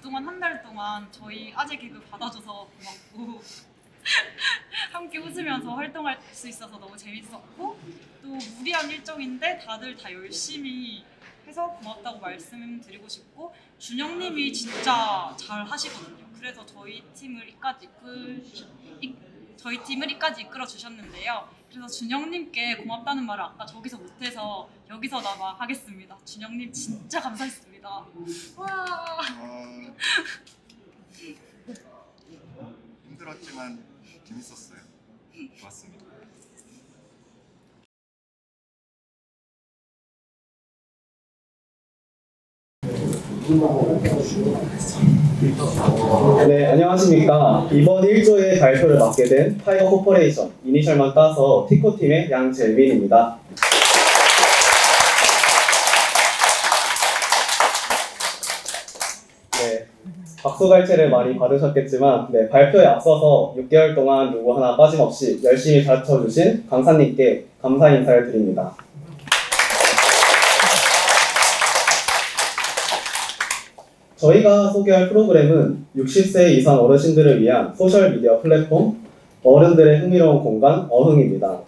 그동안 한 달 동안 저희 아재 개그 받아줘서 고맙고 함께 웃으면서 활동할 수 있어서 너무 재밌었고, 또 무리한 일정인데 다들 다 열심히 해서 고맙다고 말씀드리고 싶고, 준영님이 진짜 잘 하시거든요. 그래서 저희 팀을 이까지 이끌어 주셨는데요. 그래서 준영님께 고맙다는 말을 아까 저기서 못해서 여기서나마 하겠습니다. 준영님 진짜 감사했습니다. 와. 힘들었지만 재밌었어요. 고맙습니다. 네, 안녕하십니까. 이번 1조의 발표를 맡게 된 타이거 코퍼레이션 이니셜만 따서 티코팀의 양재민입니다. 네, 박수갈채를 많이 받으셨겠지만 발표에 앞서서 6개월 동안 누구 하나 빠짐없이 열심히 가르쳐주신 강사님께 감사 인사를 드립니다. 저희가 소개할 프로그램은 60세 이상 어르신들을 위한 소셜미디어 플랫폼 어른들의 흥미로운 공간 어흥입니다.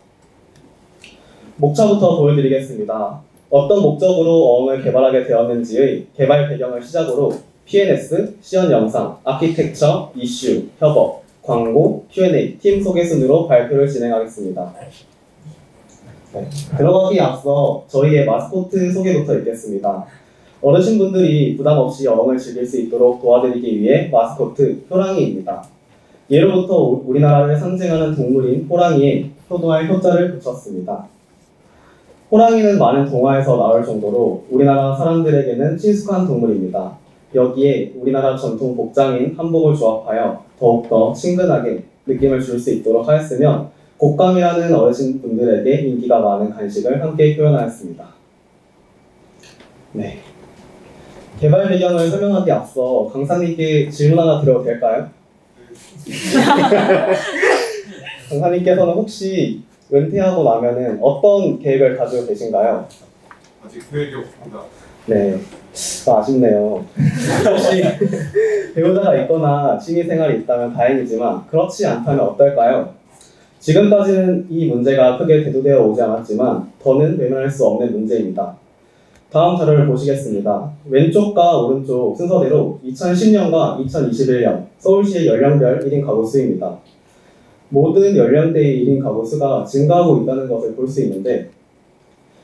목차부터 보여드리겠습니다. 어떤 목적으로 어흥을 개발하게 되었는지의 개발 배경을 시작으로 P&S, 시연 영상, 아키텍처, 이슈, 협업, 광고, Q&A, 팀 소개 순으로 발표를 진행하겠습니다. 들어가기에 앞서 저희의 마스코트 소개부터 읽겠습니다. 어르신분들이 부담없이 어흥을 즐길 수 있도록 도와드리기 위해 마스코트 호랑이입니다. 예로부터 우리나라를 상징하는 동물인 호랑이에 효도할 효자를 붙였습니다. 호랑이는 많은 동화에서 나올 정도로 우리나라 사람들에게는 친숙한 동물입니다. 여기에 우리나라 전통 복장인 한복을 조합하여 더욱더 친근하게 느낌을 줄 수 있도록 하였으며, 곶감이라는 어르신분들에게 인기가 많은 간식을 함께 표현하였습니다. 네. 개발 배경을 설명하기 앞서 강사님께 질문 하나 드려도 될까요? 강사님께서는 혹시 은퇴하고 나면은 어떤 계획을 가지고 계신가요? 아직 계획이 없습니다. 네, 아쉽네요. 혹시 배우자가 있거나 취미생활이 있다면 다행이지만 그렇지 않다면 어떨까요? 지금까지는 이 문제가 크게 대두되어 오지 않았지만 더는 외면할 수 없는 문제입니다. 다음 자료를 보시겠습니다. 왼쪽과 오른쪽 순서대로 2010년과 2021년 서울시의 연령별 1인 가구 수입니다. 모든 연령대의 1인 가구 수가 증가하고 있다는 것을 볼 수 있는데,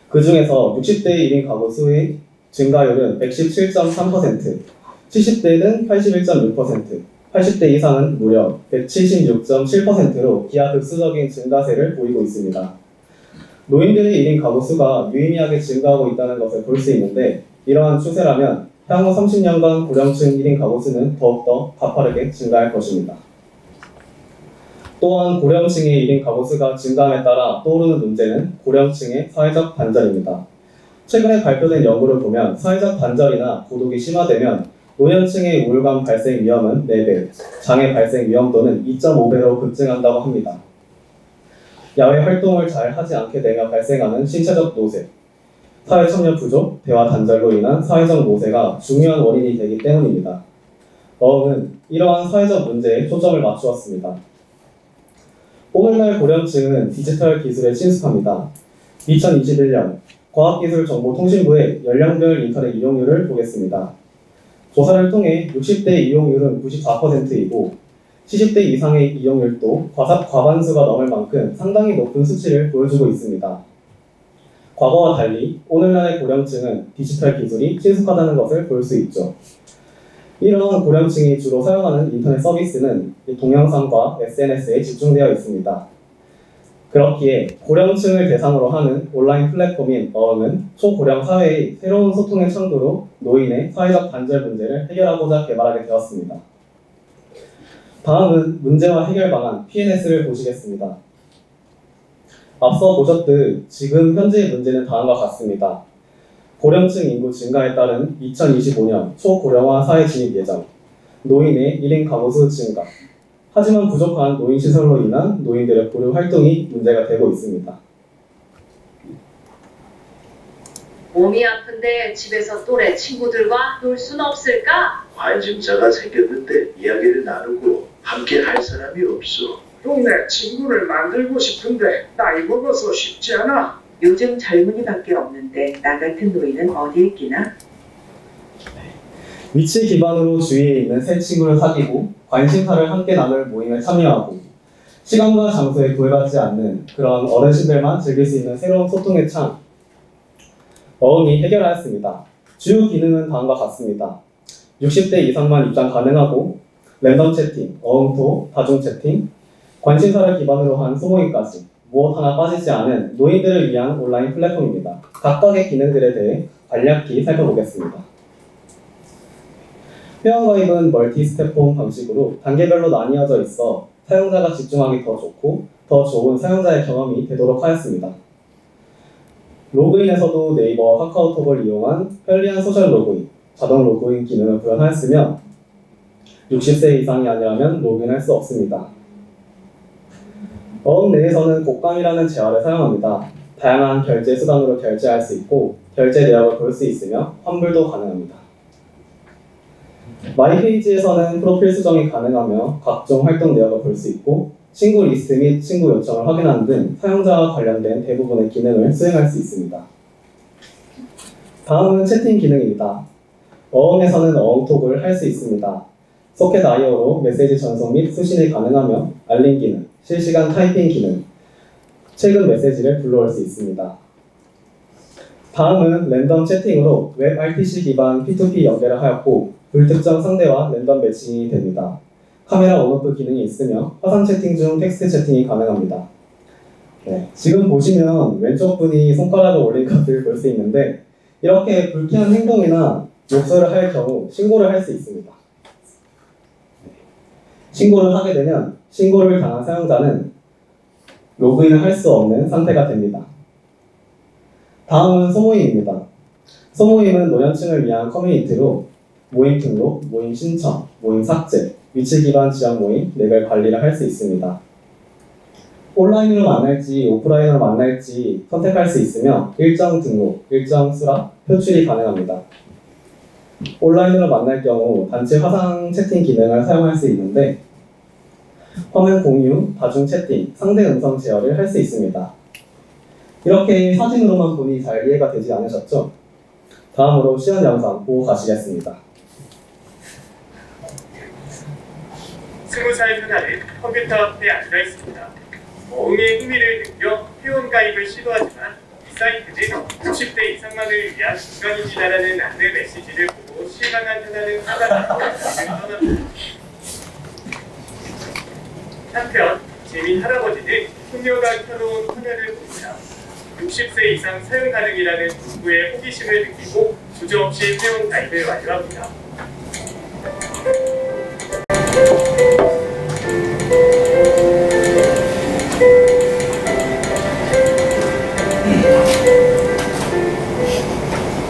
그 중에서 60대의 1인 가구 수의 증가율은 117.3%, 70대는 81.6%, 80대 이상은 무려 176.7%로 기하급수적인 증가세를 보이고 있습니다. 노인들의 1인 가구 수가 유의미하게 증가하고 있다는 것을 볼 수 있는데, 이러한 추세라면 향후 30년간 고령층 1인 가구 수는 더욱더 가파르게 증가할 것입니다. 또한 고령층의 1인 가구 수가 증가함에 따라 떠오르는 문제는 고령층의 사회적 단절입니다. 최근에 발표된 연구를 보면 사회적 단절이나 고독이 심화되면 노년층의 우울감 발생 위험은 4배, 장애 발생 위험도는 2.5배로 급증한다고 합니다. 야외 활동을 잘 하지 않게 되며 발생하는 신체적 노쇠, 사회 참여 부족, 대화 단절로 인한 사회적 노쇠가 중요한 원인이 되기 때문입니다. 어흥은 이러한 사회적 문제에 초점을 맞추었습니다. 오늘날 고령층은 디지털 기술에 친숙합니다. 2021년 과학기술정보통신부의 연령별 인터넷 이용률을 보겠습니다. 조사를 통해 60대 이용률은 94%이고 70대 이상의 이용률도 과반수가 넘을 만큼 상당히 높은 수치를 보여주고 있습니다. 과거와 달리 오늘날의 고령층은 디지털 기술이 친숙하다는 것을 볼 수 있죠. 이러한 고령층이 주로 사용하는 인터넷 서비스는 동영상과 SNS에 집중되어 있습니다. 그렇기에 고령층을 대상으로 하는 온라인 플랫폼인 어흥은 초고령 사회의 새로운 소통의 창구로 노인의 사회적 단절 문제를 해결하고자 개발하게 되었습니다. 다음은 문제와 해결 방안 P&S를 보시겠습니다. 앞서 보셨듯 지금 현재의 문제는 다음과 같습니다. 고령층 인구 증가에 따른 2025년 초고령화 사회 진입 예정, 노인의 1인 가구 수 증가, 하지만 부족한 노인시설로 인한 노인들의 보류 활동이 문제가 되고 있습니다. 몸이 아픈데 집에서 또래 친구들과 놀 순 없을까? 관심사가 생겼는데 이야기를 나누고 함께 할 사람이 없어. 동네 친구를 만들고 싶은데 나이 먹어서 쉽지 않아. 요즘 젊은이밖에 없는데 나 같은 노인은 어디에 있기나? 위치 기반으로 주위에 있는 새 친구를 사귀고 관심사를 함께 나눌 모임에 참여하고 시간과 장소에 구애받지 않는 그런 어르신들만 즐길 수 있는 새로운 소통의 창 어흥이 해결하였습니다. 주요 기능은 다음과 같습니다. 60대 이상만 입장 가능하고 랜덤 채팅, 어흥토, 다중 채팅, 관심사를 기반으로 한 소모임까지 무엇 하나 빠지지 않은 노인들을 위한 온라인 플랫폼입니다. 각각의 기능들에 대해 간략히 살펴보겠습니다. 회원가입은 멀티 스텝폼 방식으로 단계별로 나뉘어져 있어 사용자가 집중하기 더 좋고 더 좋은 사용자의 경험이 되도록 하였습니다. 로그인에서도 네이버와 카카오톡을 이용한 편리한 소셜 로그인, 자동 로그인 기능을 구현하였으며 60세 이상이 아니라면 로그인할 수 없습니다. 어흥 내에서는 곡감이라는 재화를 사용합니다. 다양한 결제 수단으로 결제할 수 있고 결제 내역을 볼 수 있으며 환불도 가능합니다. 마이 페이지에서는 프로필 수정이 가능하며 각종 활동 내역을 볼 수 있고 친구 리스트 및 친구 요청을 확인하는 등 사용자와 관련된 대부분의 기능을 수행할 수 있습니다. 다음은 채팅 기능입니다. 어흥에서는 어흥톡을 할 수 있습니다. 소켓 IO로 메시지 전송 및 수신이 가능하며 알림 기능, 실시간 타이핑 기능, 최근 메시지를 불러올 수 있습니다. 다음은 랜덤 채팅으로 웹 RTC 기반 P2P 연결을 하였고 불특정 상대와 랜덤 매칭이 됩니다. 카메라 온오프 기능이 있으며 화상 채팅 중 텍스트 채팅이 가능합니다. 네, 지금 보시면 왼쪽 분이 손가락을 올린 것을 볼 수 있는데 이렇게 불쾌한 행동이나 욕설을 할 경우 신고를 할 수 있습니다. 신고를 하게 되면 신고를 당한 사용자는 로그인을 할 수 없는 상태가 됩니다. 다음은 소모임입니다. 소모임은 노년층을 위한 커뮤니티로 모임 등록, 모임 신청, 모임 삭제, 위치 기반 지역 모임, 레벨 관리를 할 수 있습니다. 온라인으로 만날지 오프라인으로 만날지 선택할 수 있으며 일정 등록, 일정 수락, 표출이 가능합니다. 온라인으로 만날 경우 단체 화상 채팅 기능을 사용할 수 있는데 화면 공유, 다중 채팅, 상대 음성 제어를 할 수 있습니다. 이렇게 사진으로만 보니 잘 이해가 되지 않으셨죠? 다음으로 시연 영상 보고 가시겠습니다. 20살 누나는 컴퓨터 앞에 앉아 있습니다. 어흥의 흥미를 느껴 회원 가입을 시도하지만 이 사이트는 60대 이상만을 위한 기관입니다라는 안내 메시지를 보고 실망한 누나는 화가 나고 집을 떠납니다. 한편 재민 할아버지는 풍요가 켜놓은 화면을 봅니다. 60세 이상 사용 가능이라는 문구에 호기심을 느끼고 주저없이 회원 가입을 완료합니다.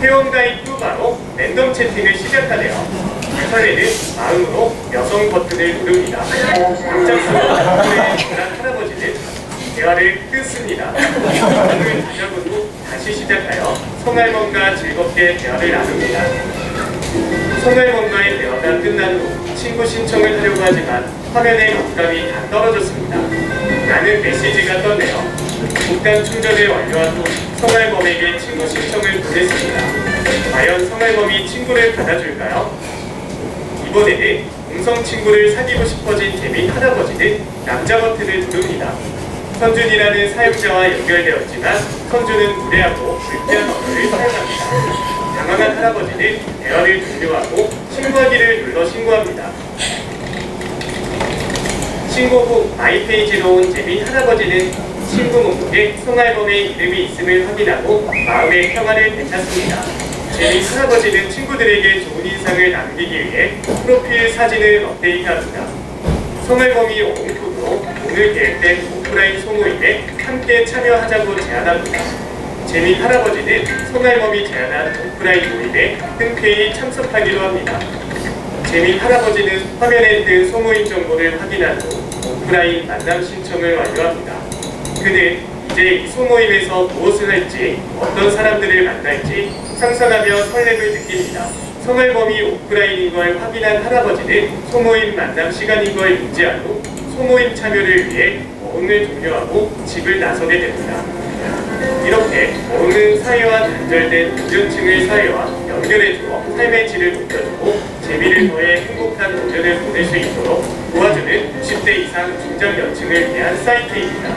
회원 가입 후 바로 랜덤 채팅을 시작하네요. 이번에는 마음으로 여성 버튼을 누릅니다. 갑작스러운 버튼에 놀란 할아버지는 대화를 끊습니다. 버튼을 다잡은 다시 시작하여 성할멈과 즐겁게 대화를 나눕니다. 성할멈과의 대화가 끝난 후 친구 신청을 하려고 하지만 화면에 국감이 다 떨어졌습니다. 라는 메시지가 떴네요. 국감 충전을 완료한 후 성할멈에게 친구 신청을 보냈습니다. 과연 성할멈이 친구를 받아줄까요? 이번에는 음성 친구를 사귀고 싶어진 재민 할아버지는 남자 버튼을 누릅니다. 선준이라는 사용자와 연결되었지만 선준은 무례하고 불쾌한 언어를 사용합니다. 당황한 할아버지는 대화를 종료하고 신고하기를 눌러 신고합니다. 신고 후 마이페이지로 온 재민 할아버지는 신고 목록에 성할멈의 이름이 있음을 확인하고 마음의 평화를 되찾습니다. 재민 할아버지는 친구들에게 좋은 인상을 남기기 위해 프로필 사진을 업데이트합니다. 성할멈이 어흥톡으로 오늘 계획된 오프라인 소모임에 함께 참여하자고 제안합니다. 재민 할아버지는 성할멈이 제안한 오프라인 모임에 흔쾌히 참석하기로 합니다. 재민 할아버지는 화면에 뜬 소모임 정보를 확인한 후 오프라인 만남 신청을 완료합니다. 그는 이제 이 소모임에서 무엇을 할지, 어떤 사람들을 만날지 상상하며 설렘을 느낍니다. 생활범이 오프라인인 걸 확인한 할아버지는 소모임 만남 시간인 걸 인지하고 소모임 참여를 위해 모임을 종료하고 집을 나서게 됩니다. 이렇게 모임은 사회와 단절된 고전층의 사회와 연결해주어 삶의 질을 높여주고 재미를 더해 행복한 오전을 보낼 수 있도록 도와주는 10대 이상 중장년층을 위한 사이트입니다.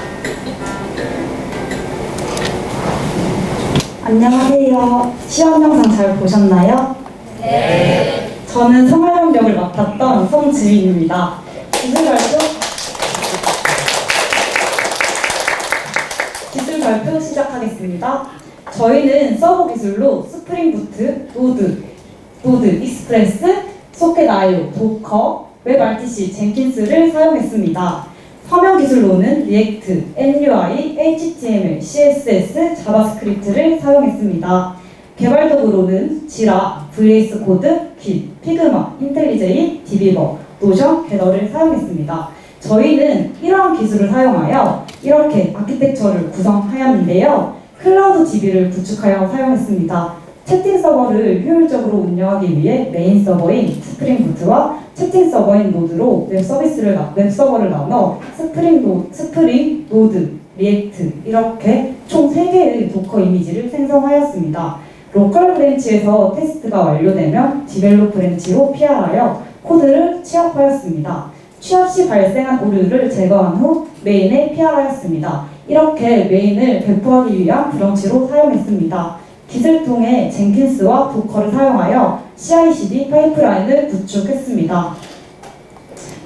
안녕하세요. 시험 영상 잘 보셨나요? 네. 저는 생활범 역을 맡았던 송지민입니다. 기술 발표 시작하겠습니다. 저희는 서버 기술로 스프링 부트, 노드, 익스프레스, 소켓 IO, 도커, 웹 RTC, 젠킨스를 사용했습니다. 화면 기술로는 리액트, MUI, HTML, CSS, 자바스크립트를 사용했습니다. 개발 도구로는 지라, VS 코드, 깃, 피그마, 인텔리제이, 디비버, 노션, 게더를 사용했습니다. 저희는 이러한 기술을 사용하여 이렇게 아키텍처를 구성하였는데요. 클라우드 DB를 구축하여 사용했습니다. 채팅 서버를 효율적으로 운영하기 위해 메인 서버인 스프링 부트와 채팅 서버인 노드로 웹 서버를 나눠 스프링 노드, 리액트 이렇게 총 3개의 도커 이미지를 생성하였습니다. 로컬 브랜치에서 테스트가 완료되면 디벨롭 브랜치로 PR하여 코드를 취합하였습니다. 취합 시 발생한 오류를 제거한 후 메인에 PR하였습니다. 이렇게 메인을 배포하기 위한 브런치로 사용했습니다. 깃을 통해 젠킨스와 도커를 사용하여 CI/CD 파이프라인을 구축했습니다.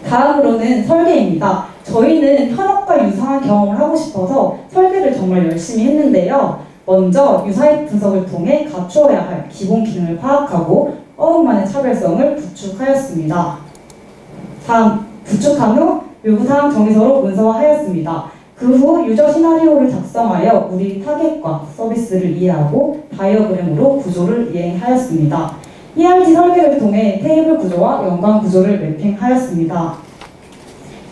다음으로는 설계입니다. 저희는 현업과 유사한 경험을 하고 싶어서 설계를 정말 열심히 했는데요. 먼저 유사입 분석을 통해 갖추어야 할 기본 기능을 파악하고 어음만의 차별성을 구축하였습니다. 다음, 구축한 후 요구사항 정의서로 문서화하였습니다. 그 후 유저 시나리오를 작성하여 우리 타겟과 서비스를 이해하고 다이어그램으로 구조를 이행하였습니다. ERT 설계를 통해 테이블 구조와 연관 구조를 매핑하였습니다.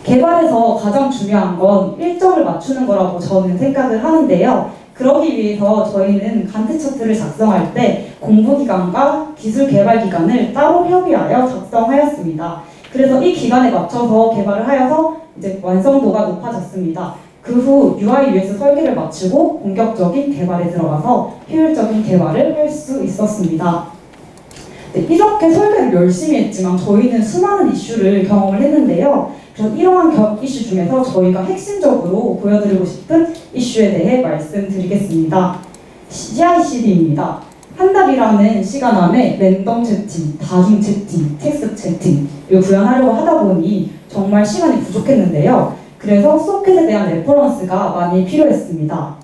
개발에서 가장 중요한 건 일정을 맞추는 거라고 저는 생각을 하는데요. 그러기 위해서 저희는 간트 차트를 작성할 때 공부기간과 기술 개발 기간을 따로 협의하여 작성하였습니다. 그래서 이 기간에 맞춰서 개발을 하여서 이제 완성도가 높아졌습니다. 그 후 UI UX 설계를 마치고 본격적인 개발에 들어가서 효율적인 개발을 할 수 있었습니다. 네, 이렇게 설계를 열심히 했지만 저희는 수많은 이슈를 경험을 했는데요. 그래서 이러한 이슈 중에서 저희가 핵심적으로 보여드리고 싶은 이슈에 대해 말씀드리겠습니다. CI/CD입니다. 한 달이라는 시간 안에 랜덤 채팅, 다중 채팅, 텍스트 채팅을 구현하려고 하다 보니 정말 시간이 부족했는데요. 그래서 소켓에 대한 레퍼런스가 많이 필요했습니다.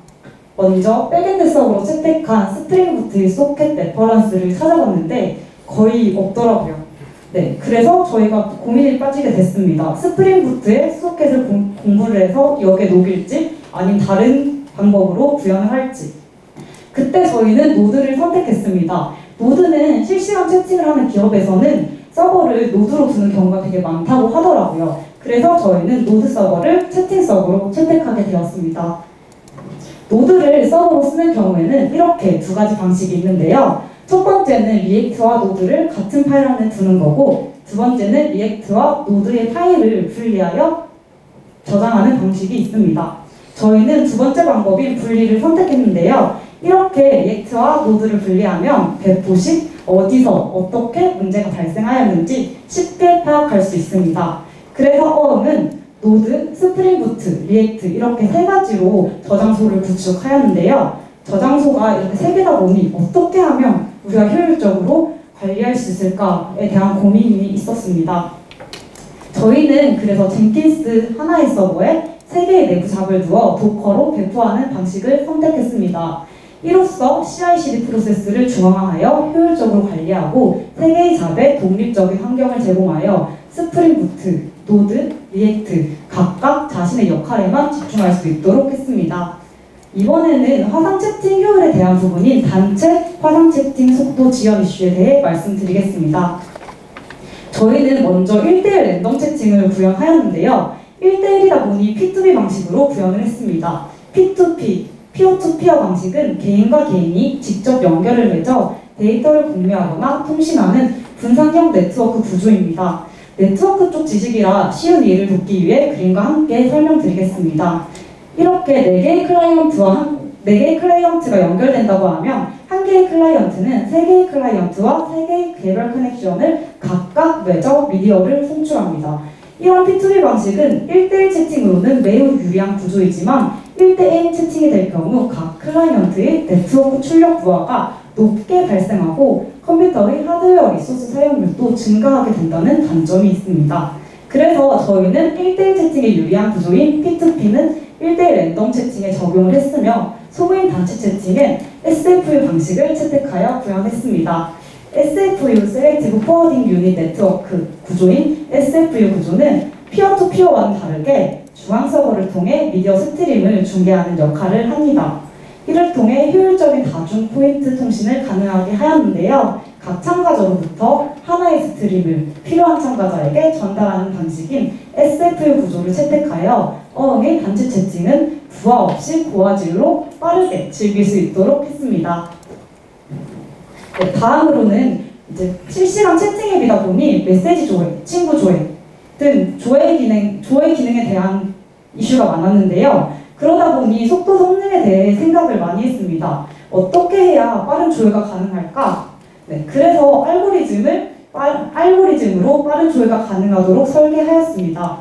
먼저 백엔드 서버로 채택한 스프링 부트의 소켓 레퍼런스를 찾아봤는데 거의 없더라고요. 네, 그래서 저희가 고민이 빠지게 됐습니다. 스프링 부트의 소켓을 공부를 해서 여기에 녹일지 아니면 다른 방법으로 구현을 할지. 그때 저희는 노드를 선택했습니다. 노드는 실시간 채팅을 하는 기업에서는 서버를 노드로 두는 경우가 되게 많다고 하더라고요. 그래서 저희는 노드 서버를 채팅 서버로 채택하게 되었습니다. 노드를 서버로 쓰는 경우에는 이렇게 두 가지 방식이 있는데요. 첫 번째는 리액트와 노드를 같은 파일 안에 두는 거고, 두 번째는 리액트와 노드의 파일을 분리하여 저장하는 방식이 있습니다. 저희는 두 번째 방법인 분리를 선택했는데요. 이렇게 리액트와 노드를 분리하면 배포 시 어디서 어떻게 문제가 발생하였는지 쉽게 파악할 수 있습니다. 그래서 어음은 노드, 스프링 부트, 리액트 이렇게 3가지로 저장소를 구축하였는데요. 저장소가 이렇게 3개다 보니 어떻게 하면 우리가 효율적으로 관리할 수 있을까에 대한 고민이 있었습니다. 저희는 그래서 젠킨스 하나의 서버에 3개의 내부 잡을 두어 도커로 배포하는 방식을 선택했습니다. 이로써 CI/CD 프로세스를 중앙화하여 효율적으로 관리하고 3개의 잡에 독립적인 환경을 제공하여 스프링 부트, 노드, 리액트 각각 자신의 역할에만 집중할 수 있도록 했습니다. 이번에는 화상 채팅 효율에 대한 부분인 단체 화상 채팅 속도 지연 이슈에 대해 말씀드리겠습니다. 저희는 먼저 1대1 랜덤 채팅을 구현하였는데요. 1대1이다 보니 P2P 방식으로 구현을 했습니다. P2P, Peer-to-Peer 방식은 개인과 개인이 직접 연결을 맺어 데이터를 공유하거나 통신하는 분산형 네트워크 구조입니다. 네트워크 쪽 지식이라 쉬운 이해를 돕기 위해 그림과 함께 설명드리겠습니다. 이렇게 4개의 클라이언트가 연결된다고 하면 한 개의 클라이언트는 3개의 클라이언트와 3개의 개별 커넥션을 각각 맺어 미디어를 송출합니다. 이런 P2P 방식은 1대1 채팅으로는 매우 유리한 구조이지만 1대1 채팅이 될 경우 각 클라이언트의 네트워크 출력 부하가 높게 발생하고 컴퓨터의 하드웨어 리소스 사용률도 증가하게 된다는 단점이 있습니다. 그래서 저희는 1대1 채팅에 유리한 구조인 P2P는 1대1 랜덤 채팅에 적용을 했으며 소모임 단체 채팅은 SFU 방식을 채택하여 구현했습니다. SFU Selective Forwarding Unit 네트워크 구조인 SFU 구조는 피어투피어와는 다르게 중앙 서버를 통해 미디어 스트림을 중계하는 역할을 합니다. 이를 통해 효율적인 다중 포인트 통신을 가능하게 하였는데요. 각 참가자로부터 하나의 스트림을 필요한 참가자에게 전달하는 방식인 SFU 구조를 채택하여 어흥의 단체 채팅은 부하 없이 고화질로 빠르게 즐길 수 있도록 했습니다. 네, 다음으로는 이제 실시간 채팅 앱이다 보니 메시지 조회, 친구 조회 등 조회 기능에 대한 이슈가 많았는데요. 그러다 보니 속도 성능에 대해 생각을 많이 했습니다. 어떻게 해야 빠른 조회가 가능할까? 네, 그래서 알고리즘으로 빠른 조회가 가능하도록 설계하였습니다.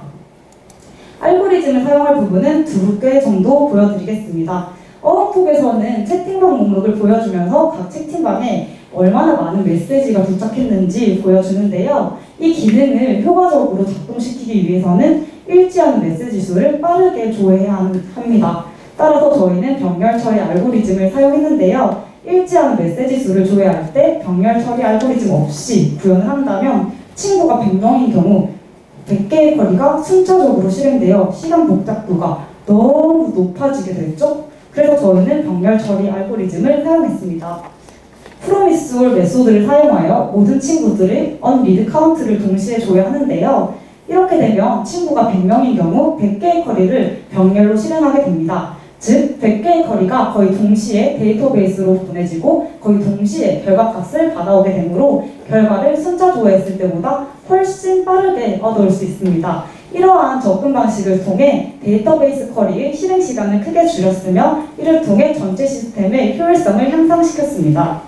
알고리즘을 사용할 부분은 2개 정도 보여드리겠습니다. 어흥톡에서는 채팅방 목록을 보여주면서 각 채팅방에 얼마나 많은 메시지가 도착했는지 보여주는데요. 이 기능을 효과적으로 작동시키기 위해서는 일치하는 메시지 수를 빠르게 조회해야 합니다. 따라서 저희는 병렬 처리 알고리즘을 사용했는데요. 일치하는 메시지 수를 조회할 때 병렬 처리 알고리즘 없이 구현을 한다면 친구가 100명인 경우 100개의 쿼리가 순차적으로 실행되어 시간 복잡도가 너무 높아지게 됐죠. 그래서 저희는 병렬 처리 알고리즘을 사용했습니다. 프로미스홀 메소드를 사용하여 모든 친구들의 언리드 카운트를 동시에 조회하는데요. 이렇게 되면 친구가 100명인 경우 100개의 쿼리를 병렬로 실행하게 됩니다. 즉 100개의 쿼리가 거의 동시에 데이터베이스로 보내지고 거의 동시에 결과값을 받아오게 되므로 결과를 순차 조회했을 때보다 훨씬 빠르게 얻어올 수 있습니다. 이러한 접근 방식을 통해 데이터베이스 쿼리의 실행 시간을 크게 줄였으며 이를 통해 전체 시스템의 효율성을 향상시켰습니다.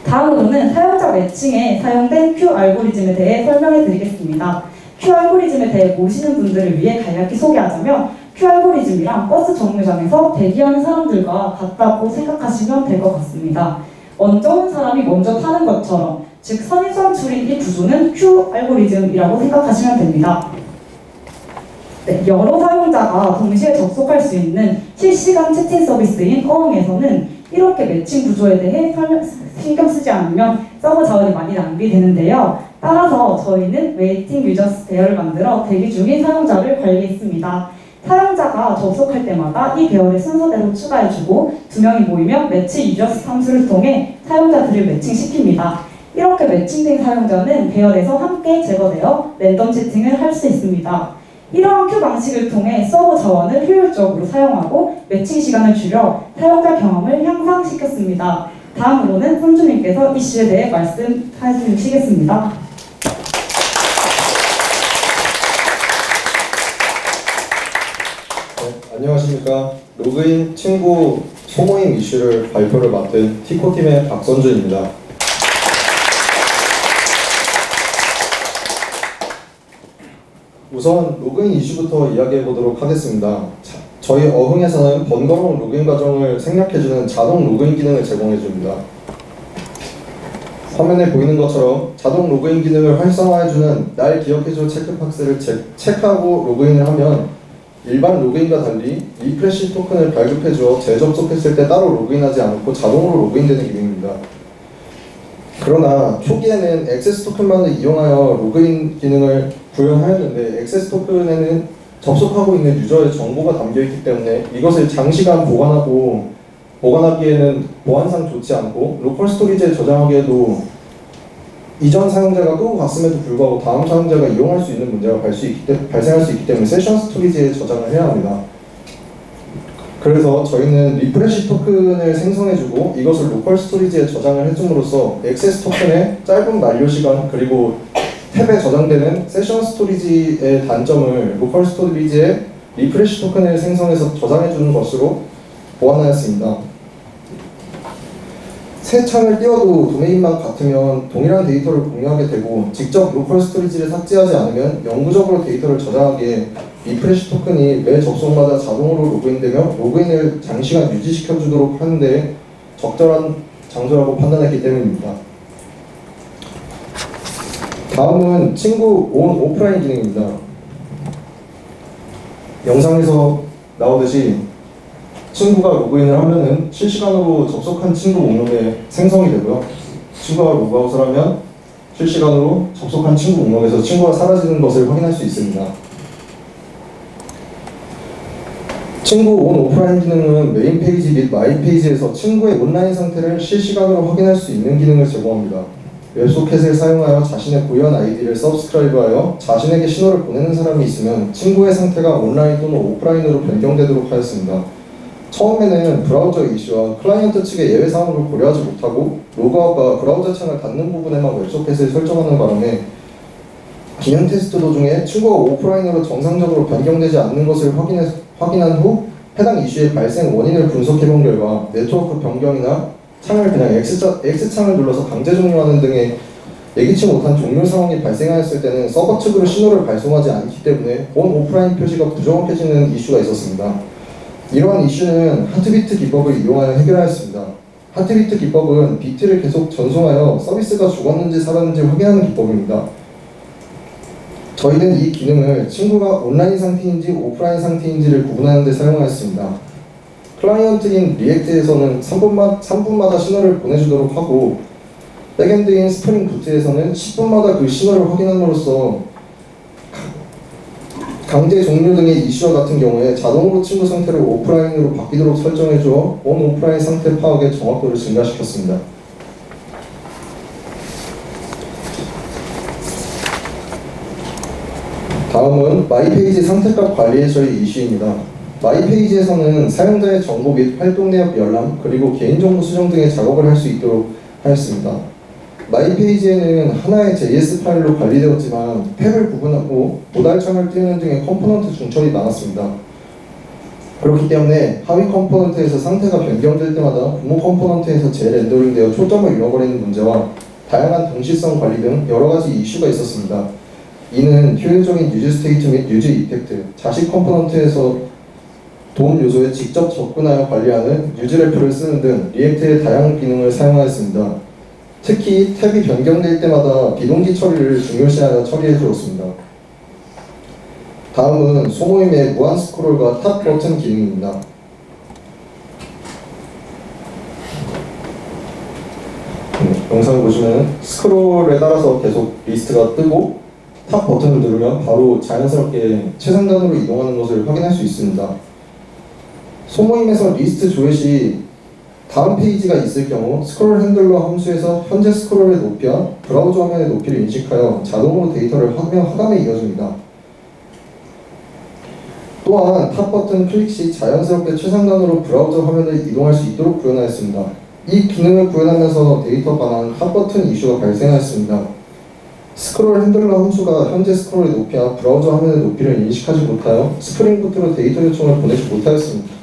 다음으로는 사용자 매칭에 사용된 Q 알고리즘에 대해 설명해 드리겠습니다. Q 알고리즘에 대해 모르시는 분들을 위해 간략히 소개하자면 Q 알고리즘이랑 버스 정류장에서 대기하는 사람들과 같다고 생각하시면 될 것 같습니다. 먼저 온 사람이 먼저 타는 것처럼 즉 선입선출인 이 구조는 Q 알고리즘이라고 생각하시면 됩니다. 네, 여러 사용자가 동시에 접속할 수 있는 실시간 채팅 서비스인 어흥에서는 이렇게 매칭 구조에 대해 신경 쓰지 않으면 서버 자원이 많이 낭비되는데요. 따라서 저희는 웨이팅 유저스 배열을 만들어 대기 중인 사용자를 관리했습니다. 사용자가 접속할 때마다 이 배열을 순서대로 추가해주고 2명이 모이면 매치 유저스 함수를 통해 사용자들을 매칭시킵니다. 이렇게 매칭된 사용자는 배열에서 함께 제거되어 랜덤 채팅을 할 수 있습니다. 이러한 Q 방식을 통해 서버 자원을 효율적으로 사용하고 매칭 시간을 줄여 사용자 경험을 향상시켰습니다. 다음으로는 선주님께서 이슈에 대해 말씀해 주시겠습니다. 네, 안녕하십니까. 로그인 친구 소모임 이슈를 발표를 맡은 티코팀의 박선준입니다. 우선 로그인 이슈부터 이야기해 보도록 하겠습니다. 저희 어흥에서는 번거로운 로그인 과정을 생략해주는 자동 로그인 기능을 제공해 줍니다. 화면에 보이는 것처럼 자동 로그인 기능을 활성화해주는 날 기억해줘 체크박스를 체크하고 로그인을 하면 일반 로그인과 달리 리프레시 토큰을 발급해주어 재접속했을 때 따로 로그인하지 않고 자동으로 로그인되는 기능입니다. 그러나 초기에는 액세스 토큰만을 이용하여 로그인 기능을 구현하였는데 액세스 토큰에는 접속하고 있는 유저의 정보가 담겨있기 때문에 이것을 장시간 보관하기에는 보안상 좋지 않고 로컬 스토리지에 저장하기에도 이전 사용자가 끄고 갔음에도 불구하고 다음 사용자가 이용할 수 있는 문제가 발생할 수 있기 때문에 세션 스토리지에 저장을 해야 합니다. 그래서 저희는 리프레시 토큰을 생성해주고 이것을 로컬 스토리지에 저장을 해줌으로써 액세스 토큰의 짧은 만료 시간 그리고 탭에 저장되는 세션 스토리지의 단점을 로컬 스토리지에 리프레시 토큰을 생성해서 저장해주는 것으로 보완하였습니다. 새 창을 띄워도 도메인만 같으면 동일한 데이터를 공유하게 되고 직접 로컬 스토리지를 삭제하지 않으면 영구적으로 데이터를 저장하기에 리프레시 토큰이 매 접속마다 자동으로 로그인되며 로그인을 장시간 유지시켜주도록 하는데 적절한 장소라고 판단했기 때문입니다. 다음은 친구 온 오프라인 기능입니다. 영상에서 나오듯이 친구가 로그인을 하면은 실시간으로 접속한 친구 목록에 생성이 되고요. 친구가 로그아웃을 하면 실시간으로 접속한 친구 목록에서 친구가 사라지는 것을 확인할 수 있습니다. 친구 온 오프라인 기능은 메인 페이지 및 마이 페이지에서 친구의 온라인 상태를 실시간으로 확인할 수 있는 기능을 제공합니다. 웹소켓을 사용하여 자신의 고유한 아이디를 서브스크라이브하여 자신에게 신호를 보내는 사람이 있으면 친구의 상태가 온라인 또는 오프라인으로 변경되도록 하였습니다. 처음에는 브라우저 이슈와 클라이언트 측의 예외 사항을 고려하지 못하고 로그아웃과 브라우저 창을 닫는 부분에만 웹소켓을 설정하는 바람에 기능 테스트 도중에 친구가 오프라인으로 정상적으로 변경되지 않는 것을 확인한 후 해당 이슈의 발생 원인을 분석해본 결과 네트워크 변경이나 창을 그냥 X창을 눌러서 강제 종료하는 등의 예기치 못한 종료 상황이 발생하였을 때는 서버 측으로 신호를 발송하지 않기 때문에 온 오프라인 표시가 부정확해지는 이슈가 있었습니다. 이러한 이슈는 하트비트 기법을 이용하여 해결하였습니다. 하트비트 기법은 비트를 계속 전송하여 서비스가 죽었는지 살았는지 확인하는 기법입니다. 저희는 이 기능을 친구가 온라인 상태인지 오프라인 상태인지를 구분하는 데 사용하였습니다. 클라이언트인 리액트에서는 3분마다 신호를 보내주도록 하고 백엔드인 스프링 부트에서는 10분마다 그 신호를 확인함으로써 강제 종료 등의 이슈와 같은 경우에 자동으로 친구 상태를 오프라인으로 바뀌도록 설정해주어 온 오프라인 상태 파악의 정확도를 증가시켰습니다. 다음은 마이페이지 상태값 관리에서의 이슈입니다. 마이페이지에서는 사용자의 정보 및 활동 내역 열람, 그리고 개인정보 수정 등의 작업을 할 수 있도록 하였습니다. 마이페이지에는 하나의 JS 파일로 관리되었지만 탭을 구분하고 모달창을 띄우는 등의 컴포넌트 중첩이 많았습니다. 그렇기 때문에 하위 컴포넌트에서 상태가 변경될 때마다 부모 컴포넌트에서 재렌더링되어 초점을 잃어버리는 문제와 다양한 동시성 관리 등 여러가지 이슈가 있었습니다. 이는 효율적인 유즈 스테이트 및 유즈 이펙트, 자식 컴포넌트에서 도움 요소에 직접 접근하여 관리하는 유즈 래퍼를 쓰는 등 리액트의 다양한 기능을 사용하였습니다. 특히 탭이 변경될 때마다 비동기 처리를 중요시하여 처리해 주었습니다. 다음은 소모임의 무한 스크롤과 탑 버튼 기능입니다. 영상을 보시면 스크롤에 따라서 계속 리스트가 뜨고 탑 버튼을 누르면 바로 자연스럽게 최상단으로 이동하는 것을 확인할 수 있습니다. 소모임에서 리스트 조회 시 다음 페이지가 있을 경우 스크롤 핸들러 함수에서 현재 스크롤의 높이와 브라우저 화면의 높이를 인식하여 자동으로 데이터를 화면 하단에 이어줍니다. 또한 탑 버튼 클릭 시 자연스럽게 최상단으로 브라우저 화면을 이동할 수 있도록 구현하였습니다. 이 기능을 구현하면서 데이터 반환 탑 버튼 이슈가 발생하였습니다. 스크롤 핸들러 함수가 현재 스크롤의 높이와 브라우저 화면의 높이를 인식하지 못하여 스프링 부트로 데이터 요청을 보내지 못하였습니다.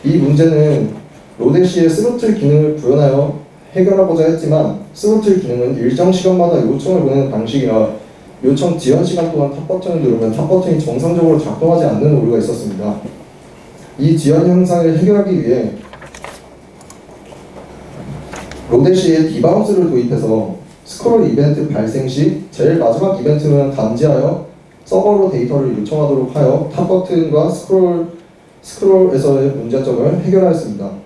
이 문제는 로데시의 스로틀 기능을 구현하여 해결하고자 했지만 스로틀 기능은 일정 시간마다 요청을 보내는 방식이라 요청 지연 시간 동안 탑 버튼을 누르면 탑 버튼이 정상적으로 작동하지 않는 오류가 있었습니다. 이 지연 현상을 해결하기 위해 로데시의 디바운스를 도입해서 스크롤 이벤트 발생 시 제일 마지막 이벤트는 감지하여 서버로 데이터를 요청하도록 하여 탑 버튼과 스크롤에서의 문제점을 해결하였습니다.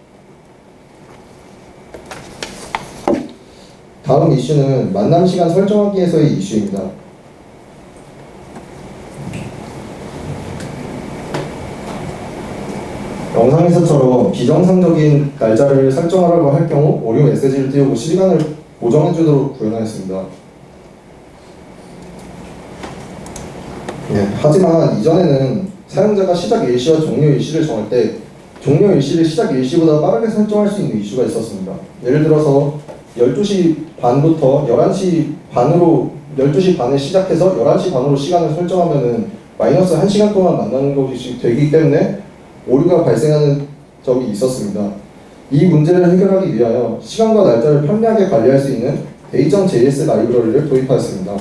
다음 이슈는 만남 시간 설정하기에서의 이슈입니다. 영상에서처럼 비정상적인 날짜를 설정하라고 할 경우 오류 메시지를 띄우고 시간을 보정해주도록 구현하였습니다. 하지만 이전에는 사용자가 시작 일시와 종료 일시를 정할 때 종료 일시를 시작 일시보다 빠르게 설정할 수 있는 이슈가 있었습니다. 예를 들어서 12시 반부터 11시 반으로 12시 반에 시작해서 11시 반으로 시간을 설정하면은 마이너스 1시간 동안 만나는 것이 되기 때문에 오류가 발생하는 점이 있었습니다. 이 문제를 해결하기 위하여 시간과 날짜를 편리하게 관리할 수 있는 day.js 라이브러리를 도입하였습니다.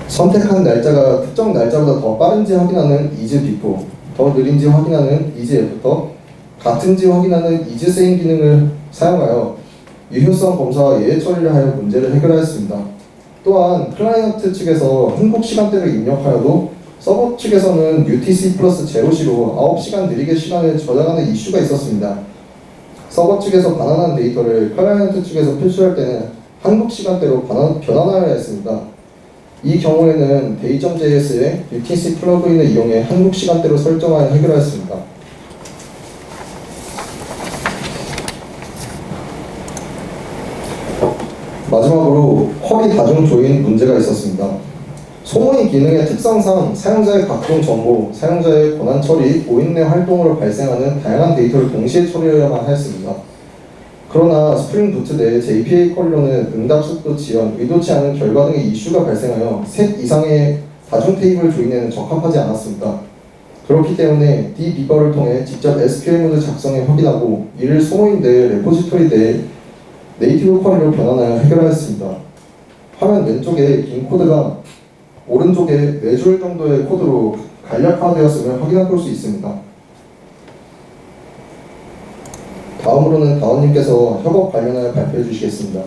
선택한 날짜가 특정 날짜보다 더 빠른지 확인하는 is before, 더 느린지 확인하는 is after, 같은지 확인하는 is same 기능을 사용하여 유효성 검사와 예외 처리를 하여 문제를 해결하였습니다. 또한 클라이언트 측에서 한국 시간대를 입력하여도 서버 측에서는 UTC 플러스 0시로 9시간 느리게 시간을 저장하는 이슈가 있었습니다. 서버 측에서 반환한 데이터를 클라이언트 측에서 필수할 때는 한국 시간대로 변환하여야 했습니다. 이 경우에는 day.js의 UTC 플러그인을 이용해 한국 시간대로 설정하여 해결하였습니다. 마지막으로 허위 다중 조인 문제가 있었습니다. 소모임 기능의 특성상 사용자의 각종 정보, 사용자의 권한 처리, 5인 내 활동으로 발생하는 다양한 데이터를 동시에 처리해야만 하였습니다. 그러나 스프링 부트 내 JPA 퀄리로는 응답 속도 지연, 의도치 않은 결과 등의 이슈가 발생하여 셋 이상의 다중 테이블 조인에는 적합하지 않았습니다. 그렇기 때문에 debugger를 통해 직접 SQL 모드 작성에 확인하고 이를 소모임 내 레포지토리 내 네이티브 퀄리로 변환하여 해결하였습니다. 화면 왼쪽에 긴 코드가 오른쪽에 4줄 정도의 코드로 간략화되었음을 확인할 수 있습니다. 다음으로는 다원님께서 협업 관련하여 발표해 주시겠습니다.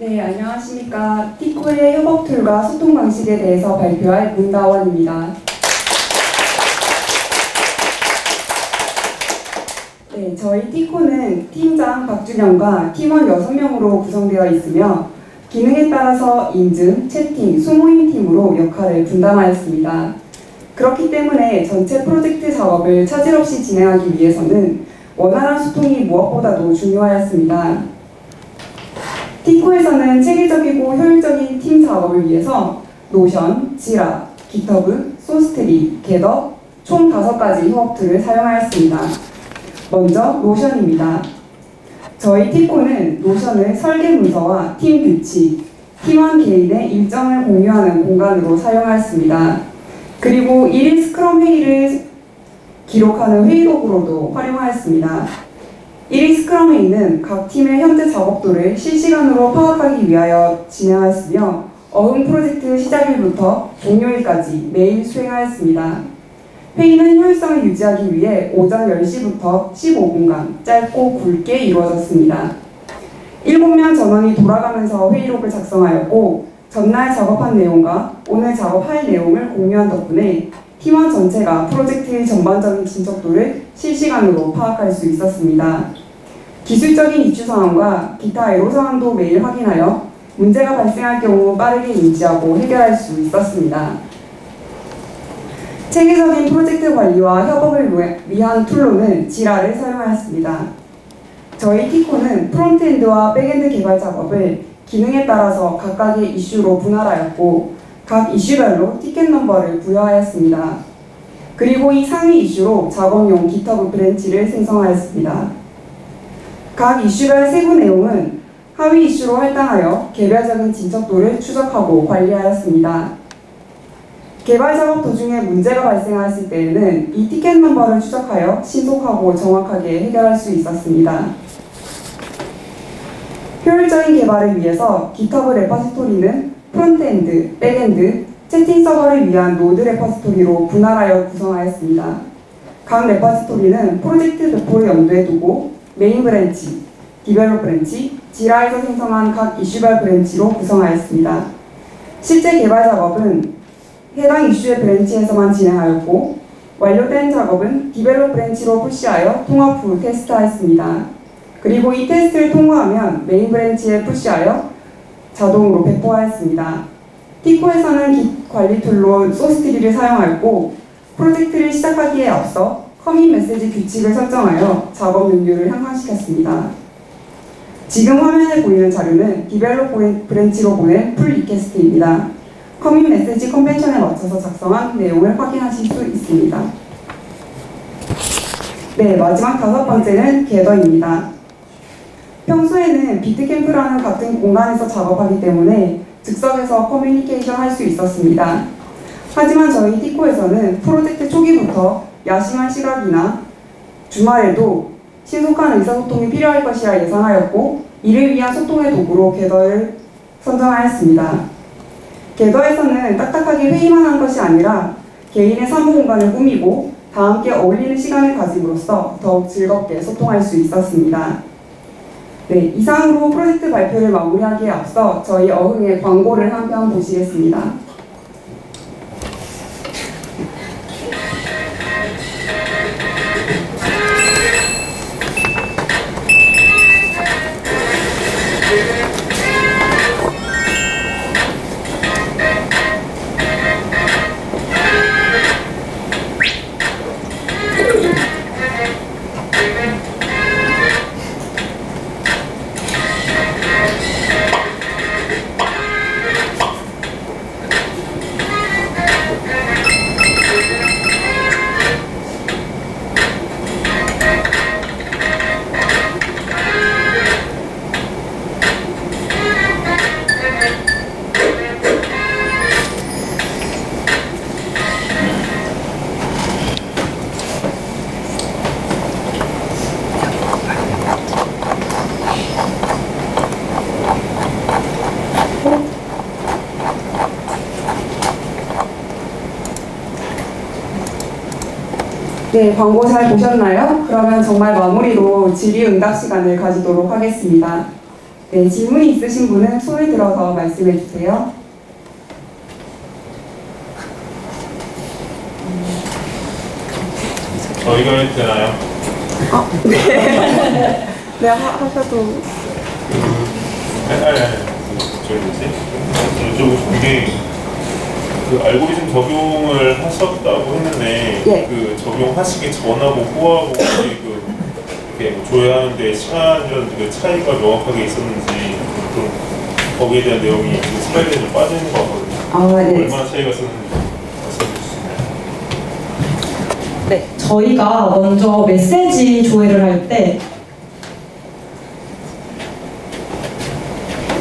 네, 안녕하십니까. 티코의 협업 툴과 소통 방식에 대해서 발표할 문다원입니다. 네, 저희 티코는 팀장 박준영과 팀원 6명으로 구성되어 있으며 기능에 따라서 인증, 채팅, 소모임 팀으로 역할을 분담하였습니다. 그렇기 때문에 전체 프로젝트 작업을 차질 없이 진행하기 위해서는 원활한 소통이 무엇보다도 중요하였습니다. 티코에서는 체계적이고 효율적인 팀 작업을 위해서 노션, 지라, 깃허브, 소스트리, 겟업 총 5가지 협업 툴을 사용하였습니다. 먼저 노션입니다. 저희 티코는 노션을 설계 문서와 팀 규칙, 팀원 개인의 일정을 공유하는 공간으로 사용하였습니다. 그리고 1일 스크럼 회의를 기록하는 회의록으로도 활용하였습니다. 1일 스크럼 회의는 각 팀의 현재 작업도를 실시간으로 파악하기 위하여 진행하였으며 어흥 프로젝트 시작일부터 종료일까지 매일 수행하였습니다. 회의는 효율성을 유지하기 위해 오전 10시부터 15분간 짧고 굵게 이루어졌습니다. 7명 전원이 돌아가면서 회의록을 작성하였고 전날 작업한 내용과 오늘 작업할 내용을 공유한 덕분에 팀원 전체가 프로젝트의 전반적인 진척도를 실시간으로 파악할 수 있었습니다. 기술적인 이슈 상황과 기타 애로 상황도 매일 확인하여 문제가 발생할 경우 빠르게 인지하고 해결할 수 있었습니다. 체계적인 프로젝트 관리와 협업을 위한 툴로는 지라를 사용하였습니다. 저희 티코는 프론트엔드와 백엔드 개발 작업을 기능에 따라서 각각의 이슈로 분할하였고 각 이슈별로 티켓 넘버를 부여하였습니다. 그리고 이 상위 이슈로 작업용 깃허브 브랜치를 생성하였습니다. 각 이슈별 세부 내용은 하위 이슈로 할당하여 개별적인 진척도를 추적하고 관리하였습니다. 개발 작업 도중에 문제가 발생했을 때에는 이 티켓 넘버를 추적하여 신속하고 정확하게 해결할 수 있었습니다. 효율적인 개발을 위해서 깃허브 레퍼지토리는 프론트엔드, 백엔드, 채팅 서버를 위한 노드 레퍼지토리로 분할하여 구성하였습니다. 각 레퍼지토리는 프로젝트 배포를 염두에 두고 메인 브랜치, 디벨롭 브랜치, 지라에서 생성한 각 이슈별 브랜치로 구성하였습니다. 실제 개발 작업은 해당 이슈의 브랜치에서만 진행하였고 완료된 작업은 디벨롭 브랜치로 푸시하여 통합 후 테스트하였습니다. 그리고 이 테스트를 통과하면 메인 브랜치에 푸시하여 자동으로 배포하였습니다. 티코에서는 깃 관리 툴로 소스트리를 사용하였고 프로젝트를 시작하기에 앞서 커밋 메시지 규칙을 설정하여 작업 능률을 향상시켰습니다. 지금 화면에 보이는 자료는 디벨롭 브랜치로 보낸 풀 리퀘스트입니다. 커밋 메시지 컨벤션에 맞춰서 작성한 내용을 확인하실 수 있습니다. 네, 마지막 5번째는 겟더입니다. 평소에는 비트캠프라는 같은 공간에서 작업하기 때문에 즉석에서 커뮤니케이션 할 수 있었습니다. 하지만 저희 티코에서는 프로젝트 초기부터 야심한 시각이나 주말에도 신속한 의사소통이 필요할 것이라 예상하였고 이를 위한 소통의 도구로 겟더를 선정하였습니다. 겟더에서는 딱딱하게 회의만 한 것이 아니라 개인의 사무 공간을 꾸미고 다 함께 어울리는 시간을 가짐으로써 더욱 즐겁게 소통할 수 있었습니다. 네, 이상으로 프로젝트 발표를 마무리하기에 앞서 저희 어흥의 광고를 한 편 보시겠습니다. 네, 광고 잘 보셨나요? 그러면 정말 마무리로 질의응답 시간을 가지도록 하겠습니다. 네, 질문이 있으신 분은 손을 들어서 말씀해 주세요. 저희가 해도 되나요? 네. 네, 하셔도. 저희 뭐지? 여쭤보고 싶은 게 그 알고리즘 적용을 하셨다고 했는데 예. 그 적용하시기 전하고 후하고 그 이렇게 뭐 조회하는데 시간이라든지 그 차이가 명확하게 있었는지 좀 거기에 대한 내용이 그 슬라이드에 좀 빠져 있는 것 같거든요. 네. 얼마나 차이가 있었는지 말씀해 주실 수 있나요? 네, 저희가 먼저 메시지 조회를 할 때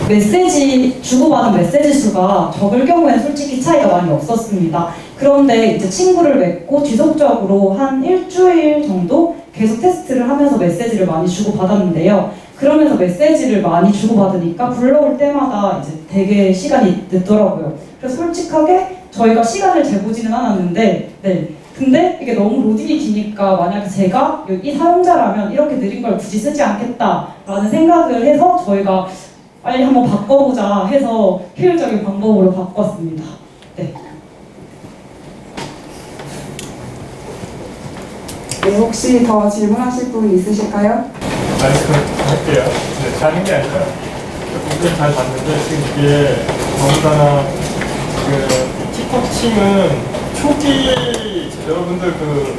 메시지 주고받은 메시지 수가 적을 경우에는 솔직히 차이가 많이 없었습니다. 그런데 이제 친구를 맺고 지속적으로 한 일주일 정도 계속 테스트를 하면서 메시지를 많이 주고받았는데요. 그러면서 메시지를 많이 주고받으니까 불러올 때마다 이제 되게 시간이 늦더라고요. 그래서 솔직하게 저희가 시간을 재보지는 않았는데, 네. 근데 이게 너무 로딩이 기니까 만약에 제가 이 사용자라면 이렇게 느린 걸 굳이 쓰지 않겠다라는 생각을 해서 저희가 빨리 한번 바꿔보자 해서 효율적인 방법으로 바꿨습니다. 네. 네, 혹시 더 질문하실 분 있으실까요? 아니, 할게요. 네, 다른 게 아니라 굉장히 잘 봤는데 지금 이게 더군다나 그 티커칭은 초기 여러분들 그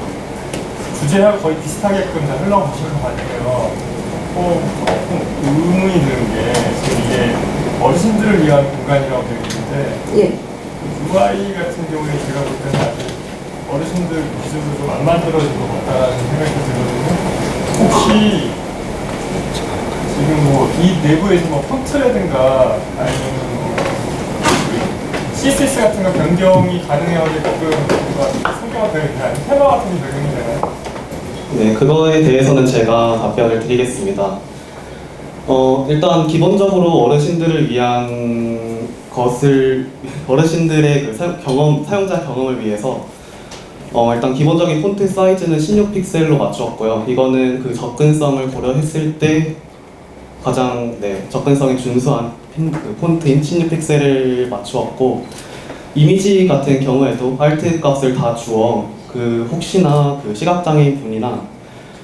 주제하고 거의 비슷하게끔 다 흘러가시는 것 같아요. 조금 의문이 드는 게 지금 이게 어르신들을 위한 공간이라고 되어 있는데 예. UI 같은 경우에 제가 볼 때는 아직 어르신들 기준으로 좀 안 만들어진 것 같다는 생각이 들거든요. 혹시 지금 뭐 이 내부에서 뭐 폰트라든가 아니면 뭐 CSS 같은 거 변경이 가능하게끔 성격화 되어 있나요? 아니면 테마 같은 게 적용이 되나요? 네, 그거에 대해서는 제가 답변을 드리겠습니다. 일단 기본적으로 어르신들을 위한 것을 어르신들의 그 사용자 경험을 위해서 일단 기본적인 폰트 사이즈는 16픽셀로 맞추었고요. 이거는 그 접근성을 고려했을 때 가장 접근성이 준수한 그 폰트인 16픽셀을 맞추었고, 이미지 같은 경우에도 Alt 값을 다 주어 그 혹시나 그 시각장애인 분이나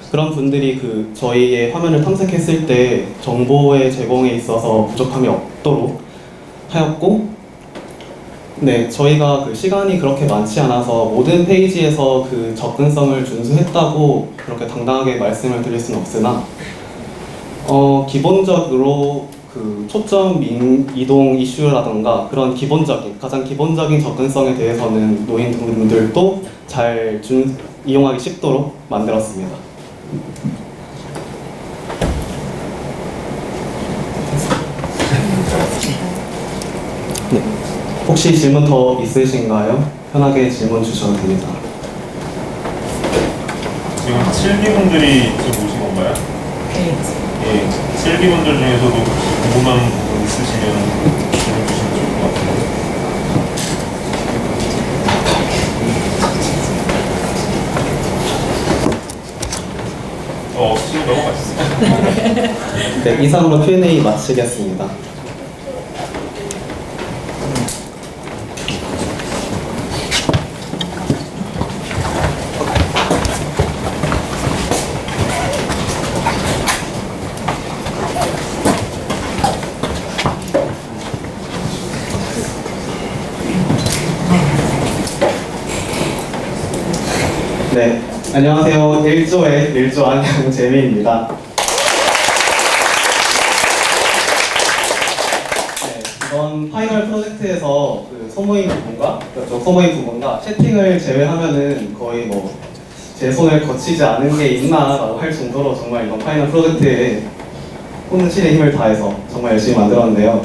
그런 분들이 그 저희의 화면을 탐색했을 때 정보의 제공에 있어서 부족함이 없도록 하였고, 네, 저희가 그 시간이 그렇게 많지 않아서 모든 페이지에서 그 접근성을 준수했다고 그렇게 당당하게 말씀을 드릴 수는 없으나, 기본적으로 그 초점 이동 이슈라던가 그런 가장 기본적인 접근성에 대해서는 노인분들도 잘 이용하기 쉽도록 만들었습니다. 네. 혹시 질문 더 있으신가요? 편하게 질문 주셔도 됩니다. 지금 7기분들이 지금 오신 건가요? 네. 예, 7기분들 중에서도 혹시 궁금한 부분 있으시면 질문 주시면 좋을 것 같아요. 없으시면 넘어가시죠. 네, 이상으로 Q&A 마치겠습니다. 네, 안녕하세요. 1조의 1조한 양재민입니다. 네, 이번 파이널 프로젝트에서 그 소모임 부분과 채팅을 제외하면은 거의 뭐 제 손을 거치지 않은 게 있나라고 할 정도로 정말 이번 파이널 프로젝트에 혼신의 힘을 다해서 정말 열심히 만들었는데요.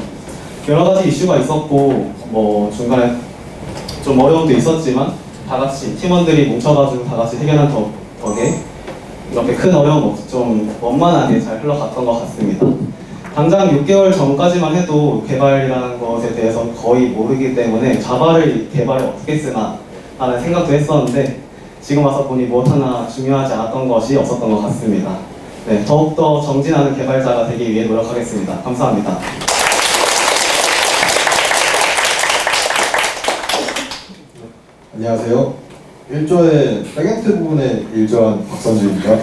여러 가지 이슈가 있었고 뭐 중간에 좀 어려움도 있었지만 다 같이 팀원들이 뭉쳐가지고 다 같이 해결한 덕에 이렇게 큰 어려움 없이 좀 원만하게 잘 흘러갔던 것 같습니다. 당장 6개월 전까지만 해도 개발이라는 것에 대해서 거의 모르기 때문에 자바를 개발에 어떻게 쓰나 하는 생각도 했었는데 지금 와서 보니 무엇 하나 중요하지 않았던 것이 없었던 것 같습니다. 네, 더욱더 정진하는 개발자가 되기 위해 노력하겠습니다. 감사합니다. 안녕하세요. 1조의 백엔드 부분에 일조한 박선주입니다.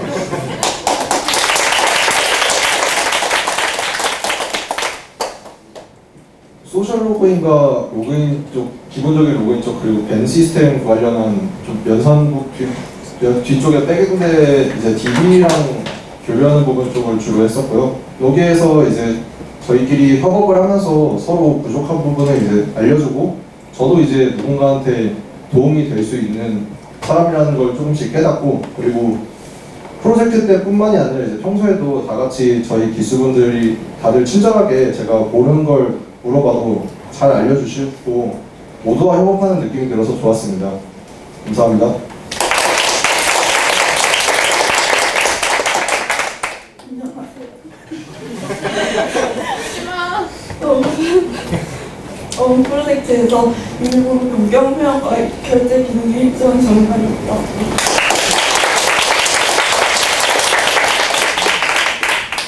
소셜 로그인과 로그인 쪽, 기본적인 로그인 쪽 그리고 밴 시스템 관련한 좀 연산부 뒤쪽에 백엔드에 이제 DB랑 교류하는 부분 쪽을 주로 했었고요. 여기에서 이제 저희끼리 협업을 하면서 서로 부족한 부분을 이제 알려주고 저도 이제 누군가한테 도움이 될 수 있는 사람이라는 걸 조금씩 깨닫고 그리고 프로젝트 때뿐만이 아니라 이제 평소에도 다 같이 저희 기수분들이 다들 친절하게 제가 모르는 걸 물어봐도 잘 알려주시고 모두와 협업하는 느낌이 들어서 좋았습니다. 감사합니다. 프로젝트에서 일부 변경 회원과 결제 기능이 일정 정관이 있다.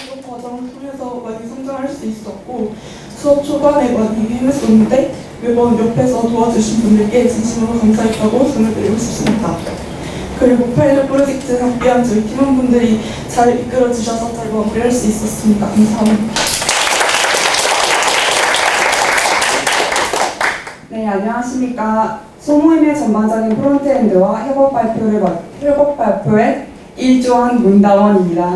이거 과정을 통해서 많이 성장할 수 있었고 수업 초반에 많이 헤맸었는데 매번 옆에서 도와주신 분들께 진심으로 감사했다고 전해드리고 싶습니다. 그리고 파이널 프로젝트 함께한 저희 팀원분들이 잘 이끌어 주셔서 잘 마무리할 수 있었습니다. 감사합니다. 네, 안녕하십니까. 소모임의 전반적인 프론트엔드와 협업 발표의 일조한 문다원입니다.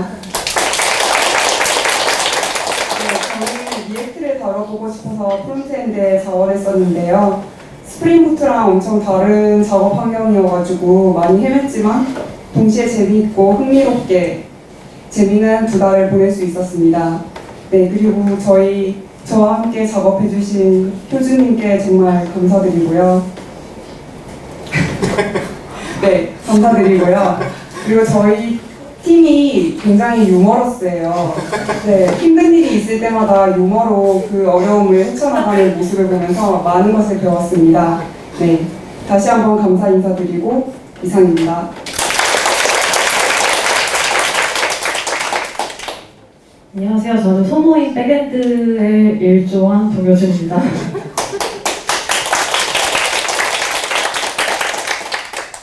네, 저는 리액트를 다뤄보고 싶어서 프론트엔드에 작업을 했었는데요. 스프링부트랑 엄청 다른 작업 환경이어가지고 많이 헤맸지만 동시에 재미있고 흥미롭게 재미있는 2달을 보낼 수 있었습니다. 네, 그리고 저와 함께 작업해주신 효주님께 정말 감사드리고요. 네, 감사드리고요. 그리고 저희 팀이 굉장히 유머러스해요. 네, 힘든 일이 있을 때마다 유머로 그 어려움을 헤쳐나가는 모습을 보면서 많은 것을 배웠습니다. 네, 다시 한번 감사 인사드리고 이상입니다. 안녕하세요. 저는 소모임 백엔드의 일조한 동효준입니다.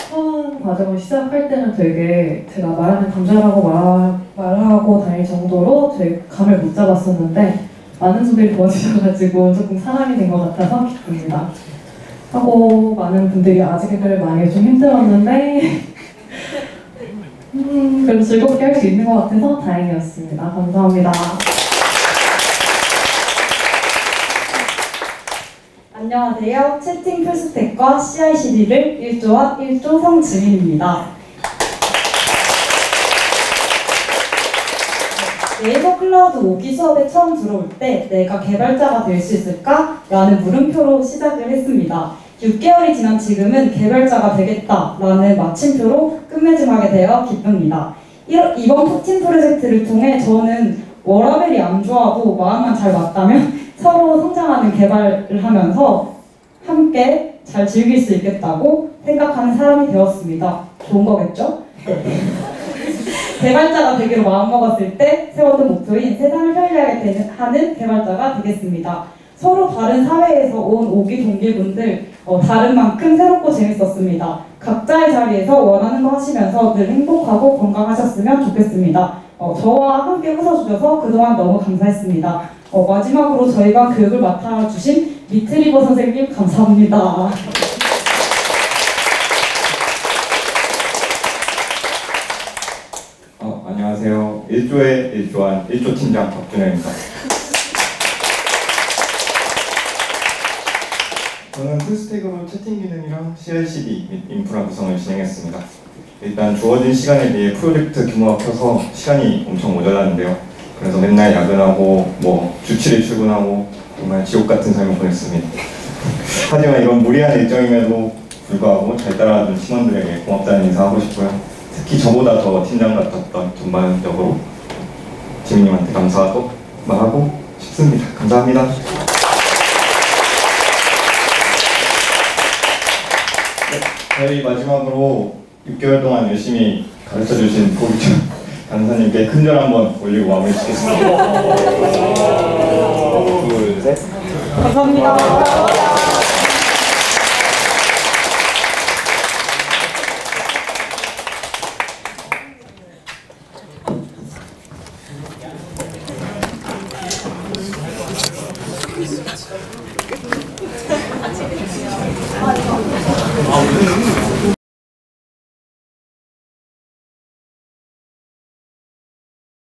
처음 과정을 시작할 때는 되게 제가 말하는 감자라고 말하고 다닐 정도로 되게 감을 못 잡았었는데 많은 분들이 도와주셔가지고 조금 사람이 된 것 같아서 기쁩니다. 하고 많은 분들이 아직을 많이 좀 힘들었는데 그래도 즐겁게 할 수 있는 것 같아서 다행이었습니다. 감사합니다. 안녕하세요. 채팅 풀스택과 CI/CD를 1조와 1조 성지민입니다. 네이버 클라우드 5기 수업에 처음 들어올 때 내가 개발자가 될 수 있을까? 라는 물음표로 시작을 했습니다. 6개월이 지난 지금은 개발자가 되겠다라는 마침표로 끝맺음하게 되어 기쁩니다. 이번 팀 프로젝트를 통해 저는 워라벨이 안 좋아도 마음만 잘 맞다면 서로 성장하는 개발을 하면서 함께 잘 즐길 수 있겠다고 생각하는 사람이 되었습니다. 좋은 거겠죠? 개발자가 되기로 마음먹었을 때 세웠던 목표인 세상을 편리하게 하는 개발자가 되겠습니다. 서로 다른 사회에서 온 5기 동기분들 다른 만큼 새롭고 재밌었습니다. 각자의 자리에서 원하는 거 하시면서 늘 행복하고 건강하셨으면 좋겠습니다. 저와 함께 웃어주셔서 그동안 너무 감사했습니다. 마지막으로 저희가 교육을 맡아주신 미트리버 선생님 감사합니다. 안녕하세요. 1조의 1조한 1조 팀장 박준영입니다. 저는 풀스택으로 채팅 기능이랑 CI/CD 및 인프라 구성을 진행했습니다. 일단 주어진 시간에 비해 프로젝트 규모가 커서 시간이 엄청 모자랐는데요. 그래서 맨날 야근하고 주 7일 출근하고 정말 지옥 같은 삶을 보냈습니다. 하지만 이런 무리한 일정임에도 불구하고 잘 따라와준 팀원들에게 고맙다는 인사하고 싶고요. 특히 저보다 더 팀장 같았던 전반적으로 지민님한테 감사하고 말하고 싶습니다. 감사합니다. 저희 마지막으로 6개월 동안 열심히 가르쳐주신 고기준 강사님께 큰절 한번 올리고 마무리 짓겠습니다. 둘, 셋. 감사합니다. 같이 드세요.